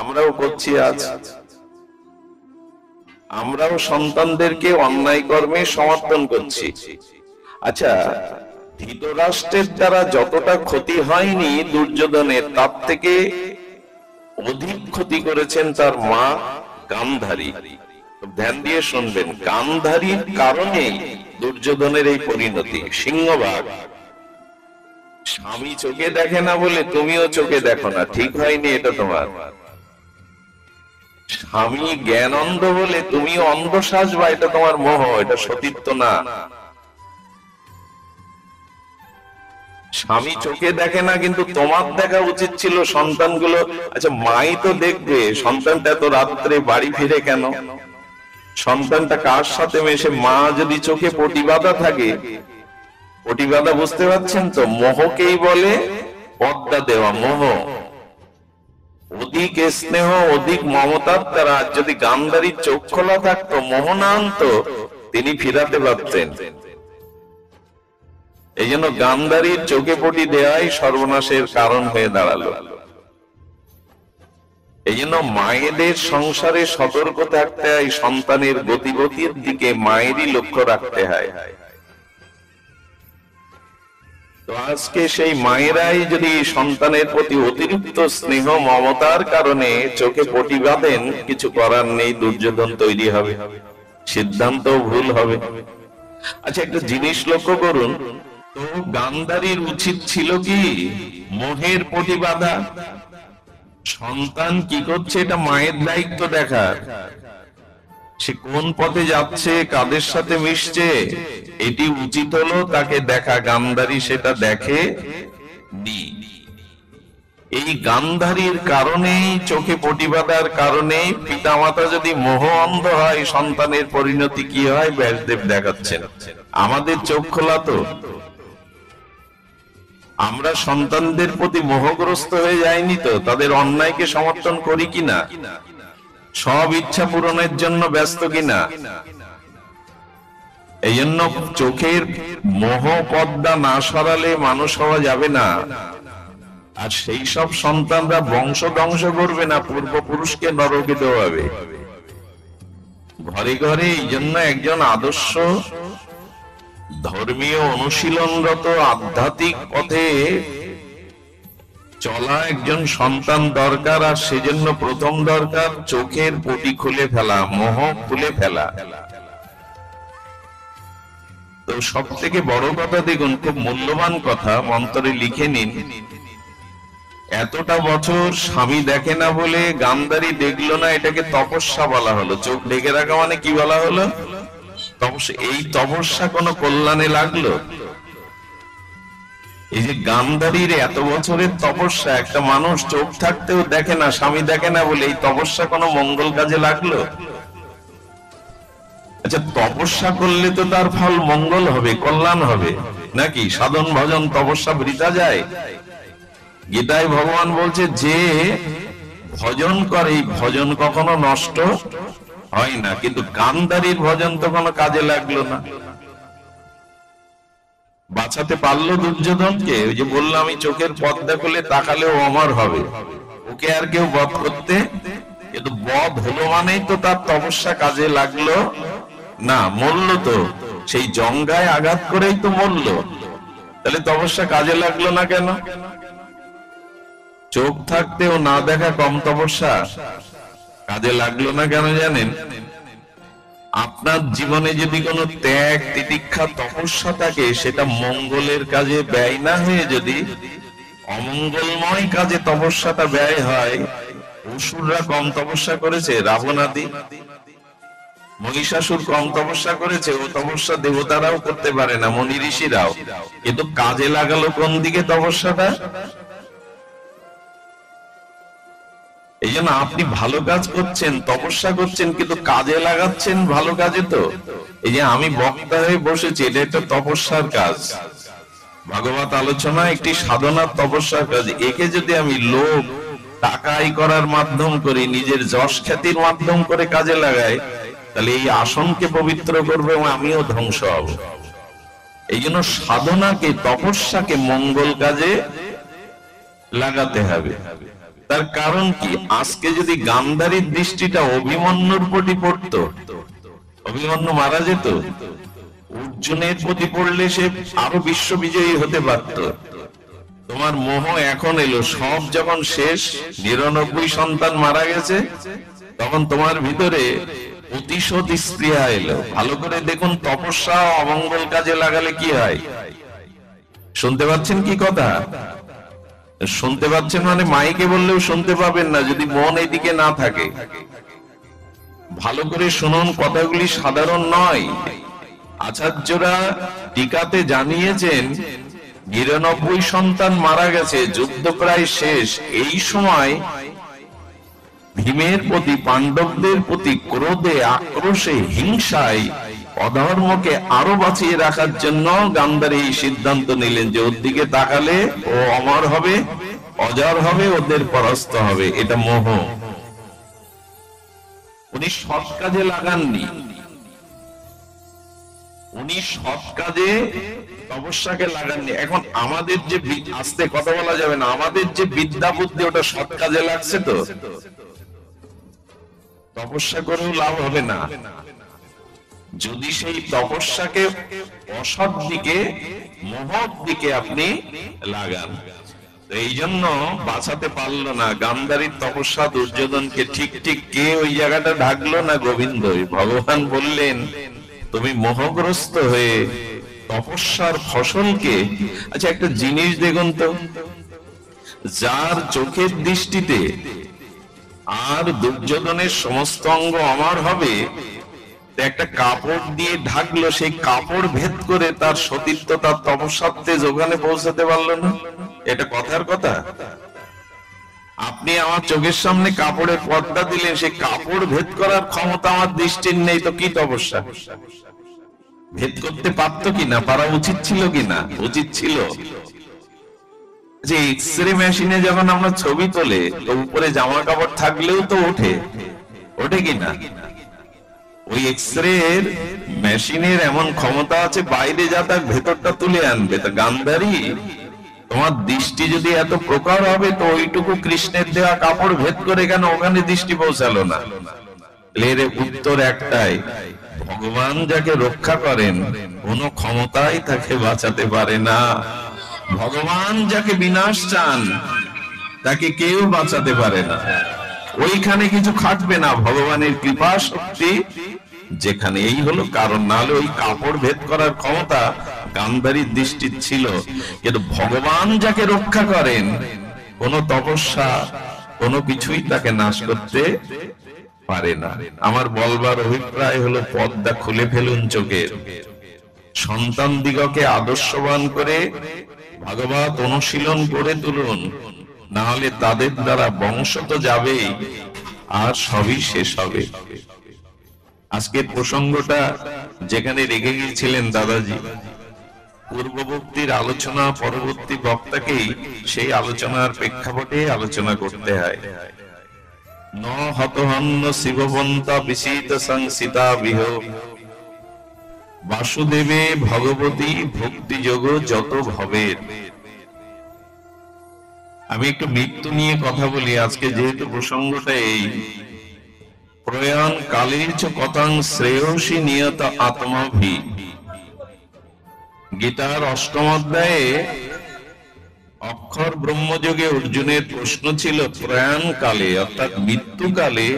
আমরাও করছি আজ। আমরাও সন্তানদেরকে অন্যায় কর্মে সমর্থন করছি। আচ্ছা, ধৃতরাষ্ট্রের দ্বারা যতটা ক্ষতি হয়নি দুর্যোধনের, তার থেকে অধিক ক্ষতি করেছেন তার মা গান্ধারী। ধ্যান দিয়ে শুনবেন, গান্ধারীর কারণেই দুর্যোধনের এই পরিণতি। সিংহভাগ স্বামী চোখে দেখে না বলে তুমিও চোখে দেখো না, ঠিক হয়নি এটা তোমার। স্বামী জ্ঞান অন্ধ বলে তুমিও অন্ধ সাজবা, এটা তোমার মোহ, এটা সতীত্ব না। স্বামী চোখে দেখে না, কিন্তু তোমার দেখা উচিত ছিল সন্তানগুলো। আচ্ছা, মাই তো দেখবে সন্তানটা এত রাত্রে বাড়ি ফিরে কেন, সন্তানটা কার সাথে মেশে। মা যদি চোখে প্রতিবাদা থাকে, প্রতিবাদা বুঝতে পারছেন তো, মোহকেই বলে পর্দা দেওয়া, মোহ। অধিক স্নেহ অধিক মমতার দ্বারা যদি গান্ধারীর চোখ খোলা থাকতো, মোহ না আনতো, তিনি ফিরাতে পারতেন। এই জন্য গান্ধারীর চোখে পটি দেওয়াই সর্বনাশের কারণ হয়ে দাঁড়ালো। এই জন্য মায়েদের সংসারে সতর্ক থাকতে হয়, সন্তানের গতিগতির দিকে মায়েরই লক্ষ্য রাখতে হয়। তো আজকে সেই মায়েরাই যদি সন্তানের প্রতি অতিরিক্ত স্নেহ মমতার কারণে চোখে পটি বাঁধেন, কিছু করার নেই, দুর্যোধন তৈরি হবে, সিদ্ধান্ত ভুল হবে। আচ্ছা, একটা জিনিস লক্ষ্য করুন তো, গান্ধারীর উচিত ছিল কি মোহের পটি বাঁধা? সন্তান কি করছে এটা মায়ের দায়িত্ব দেখার। সে কোন পথে যাচ্ছে, কাদের সাথে মিশছে, এটি উচিত হলো তাকে দেখা। গান্ধারী সেটা দেখে নি। এই গান্ধারীর কারণেই, চোখে পটি বাঁধার কারণেই পিতামাতা যদি মোহ অন্ধ হয়, সন্তানের পরিণতি কি হয় ব্যাসদেব দেখাচ্ছেন। আমাদের চোখ খোলা তো, আমরা সন্তানদের প্রতি মোহগ্রস্ত হয়ে যাইনি তো, তাদের অন্যায়কে সমর্থন করি কিনা, সব ইচ্ছা পূরণের জন্য ব্যস্ত কিনা। এই জন্য চোখের মোহ পর্দা না সরালে মানুষ হওয়া যাবে না। আর সেই সব সন্তানরা বংশ ধ্বংস করবে না, পূর্বপুরুষকে নরকে দেওয়াবে। ঘরে ঘরে এই জন্য একজন আদর্শ ধর্মীয় অনুশীলনরত আধ্যাত্মিক পথে চলা একজন সন্তান দরকার। আর সেজন্য প্রথম দরকার চোখের পটি খুলে ফেলা, মোহ খুলে ফেলা। তো সব থেকে বড় কথা দেখুন, খুব মূল্যবান কথা, মন্ত্রে লিখে নিন। এতটা বছর স্বামী দেখে না বলে গান্ধারী দেখলো না, এটাকে তপস্যা বলা হলো। চোখ ঢেকে রাখা মানে কি বলা হলো? তপস্যা। এই তপস্যা কোন কল্যাণে লাগলো? এই যে গান্ধারীর এত বছরের তপস্যা, একটা মানুষ চোখ থাকতেও দেখে না, স্বামী দেখে না বলে, এই তপস্যা কোনো মঙ্গল কাজে লাগলো? আচ্ছা, তপস্যা করলে তো তার ফল মঙ্গল হবে, কল্যাণ হবে নাকি? সাধন ভজন তপস্যা বৃথা যায়? গীতায় ভগবান বলছে যে ভজন করে, ভজন কখনো নষ্ট হয় না। কিন্তু গান্ধারীর ভজন তো কোনো কাজে লাগলো না। বাঁচাতে পারলো দুর্যোধনকে? ওই যে বললাম, আমি চোখের পর্দা খুলে তাকালেও অমর হবে, ওকে আর কেউ বধ করতে। কিন্তু বধ হলো মানেই তো তার তপস্যা কাজে লাগলো না, মরল তো, সেই জঙ্গায় আঘাত করেই তো মরল। তাহলে তপস্যা কাজে লাগলো না কেন? চোখ থাকতেও না দেখা কম তপস্যা কাজে লাগলো না কেন জানেন? আপনার জীবনে যদি কোনো ত্যাগ তিতিক্ষা তপস্যা থাকে, সেটা মঙ্গলের কাজে ব্যয় না হয়ে যদি অমঙ্গলময় কাজে তপস্যাটা ব্যয় হয়। অসুররা কম তপস্যা করেছে? রাবণ আদি, মহিষাসুর কম তপস্যা করেছে? ও তপস্যা দেবতারাও করতে পারে না, মুনি ঋষিরাও। কিন্তু কাজে লাগালো কোন দিকে তপস্যাটা? এই জন্য আপনি ভালো কাজ করছেন, তপস্যা করছেন, কিন্তু কাজে লাগাচ্ছেন ভালো কাজে। তো এই যে আমি বক্তা হয়ে বসেছি, এটা একটা তপস্যার কাজ। ভাগবত আলোচনা একটি সাধনার তপস্যার কাজ। একে যদি আমি লোভ টাকা আয় করার মাধ্যম করি, নিজের যশ খ্যাতির মাধ্যম করে কাজে লাগাই, তাহলে এই আসনকে পবিত্র করবে এবং আমিও ধ্বংস হব। এই জন্য সাধনাকে, তপস্যাকে মঙ্গল কাজে লাগাতে হবে। তার কারণ কি? আজকে যদি গান্ধারীর দৃষ্টিটা অভিমন্যুর প্রতি পড়তো, অভিমন্যু মারা যেত। অর্জুনের প্রতি পড়লে সে আরো বিশ্ববিজয়ী হতে পারত। তোমার মোহ এখন এলো, সব যখন শেষ, 99 সন্তান মারা গেছে, তখন তোমার ভিতরে প্রতিশোধ স্পৃহা এলো। ভালো করে দেখুন, তপস্যা অমঙ্গল কাজে লাগালে কি হয়। শুনতে পাচ্ছেন কি কথা? শুনতে পাচ্ছেন মানে মাইকে বললেও শুনতে পাবেন না যদি মন এদিকে না থাকে। ভালো করে শুনুন, কথাগুলি সাধারণ নয়। আচার্যরা টিকাতে জানিয়েছেন 99 সন্তান মারা গেছে, যুদ্ধ প্রায় শেষ। এই সময় ভীমের প্রতি, পাণ্ডবদের প্রতি ক্রোধে, আক্রোশে, হিংসায়, অধর্মকে আরো বাঁচিয়ে রাখার জন্য গান্ধারী এই সিদ্ধান্ত নিলেন যে ওর দিকে তাকালে ও অমর হবে, অজর হবে, ওদের পরাস্ত হবে। এটা মোহ। উনি সৎ কাজে লাগাননি, উনি সৎ কাজে তপস্যাকে লাগাননি। এখন আমাদের যে, আস্তে কথা বলা যাবে না, আমাদের যে বিদ্যা বুদ্ধি ওটা সৎ কাজে লাগছে তো, তপস্যা করেও লাভ হবে না যদি সেই তপস্যাকে অসৎ দিকে, মোহর দিকে আপনি লাগান। এই জন্য বাঁচাতে পারলো না গান্ধারীর তপস্যা দুর্যোধনকে। ঠিক ঠিক কে ওই জায়গাটা ঢাকলো না? গোবিন্দ। ভগবান বললেন তুমি মোহগ্রস্ত হয়ে তপস্যার ফসলকে, আচ্ছা একটা জিনিস দেখুন তো, যার চোখের দৃষ্টিতে আর দুর্যোধনের সমস্ত অঙ্গ অমর হবে, একটা কাপড় দিয়ে ঢাকলো, সেই কাপড় ভেদ করে তার সতীত্ব, তার তপস্যার তেজ ওখানে পৌঁছাতে পারলো না। এটা কথার কথা? আপনি আমার চোখের সামনে কাপড়ের পর্দা দিলেন, সেই কাপড় ভেদ করার ক্ষমতা আমার দৃষ্টির নেই, তো কি তপস্যা? ভেদ করতে পারতো কিনা? পারা উচিত ছিল কিনা? উচিত ছিল। যে এক্সরে মেশিনে যখন আমরা ছবি তোলে, তো উপরে জামা কাপড় থাকলেও তো ওঠে, ওঠে কিনা? ওই এক্সরে মেশিনের এমন ক্ষমতা আছে, বাইরে যা তার ভেতরটা তুলে আনবে। তা গান্ধারী, তোমার দৃষ্টি যদি এত প্রকার হবে, তো ওইটুকু কৃষ্ণের দেওয়া কাপড় ভেদ করে কেন ওখানে দৃষ্টি পৌঁছালো না? এর উত্তর একটাই, ভগবান যাকে রক্ষা করেন কোন ক্ষমতাই তাকে বাঁচাতে পারে না। ভগবান যাকে বিনাশ চান তাকে কেউ বাঁচাতে পারে না। ওইখানে কিছু খাটবে না, ভগবানের কৃপা শক্তি যেখানে, এই হলো কারণ। নাহলে ওই কাপড় ভেদ করার ক্ষমতা গান্ধারীর দৃষ্টি ছিল। কিন্তু ভগবান যাকে রক্ষা করেন, কোন তপস্যা, কোনো কিছুই তাকে নাশ করতে পারে না। আমার বলবার অভিপ্রায় হলো, পর্দা খুলে ফেলুন চোখের, সন্তান দিগকে আদর্শবান করে ভাগবত অনুশীলন করে তুলুন, না হলে তাদের দ্বারা বংশ তো যাবেই, আর সবই শেষ হবে। আজকের প্রসঙ্গটা যেখানে রেখে গিয়েছিলেন দাদাজি, পূর্ববর্তীর আলোচনা পরবর্তী বক্তাকেই সেই আলোচনার প্রেক্ষাপটে আলোচনা করতে হয়। ন হতহন্য শিববন্তা বিশিত সংসিতা বিহ, বাসুদেবে ভগবতী ভক্তি যোগ যত ভবের। আমি একটু মৃত্যু নিয়ে কথা বলি আজকে, যেহেতু প্রসঙ্গটা এই। প্রয়াণ কালের চ কথাং শ্রেয়সী নিয়ত আত্মাভি। গীতার ৮ম অধ্যায়ে অক্ষর ব্রহ্মযোগে অর্জুনের প্রশ্ন ছিল, প্রয়াণ কালে অর্থাৎ মৃত্যুকালে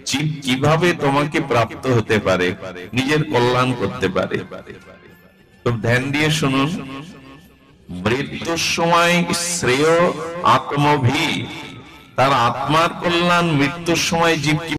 জীব কিভাবে তোমাকে প্রাপ্ত হতে পারে, নিজের কল্যাণ করতে পারে। তো ধ্যান দিয়ে শুনুন, মৃত্যুর সময় শ্রেয় আত্মভি, তার আত্মার কল্যাণ মৃত্যুর সময় জীব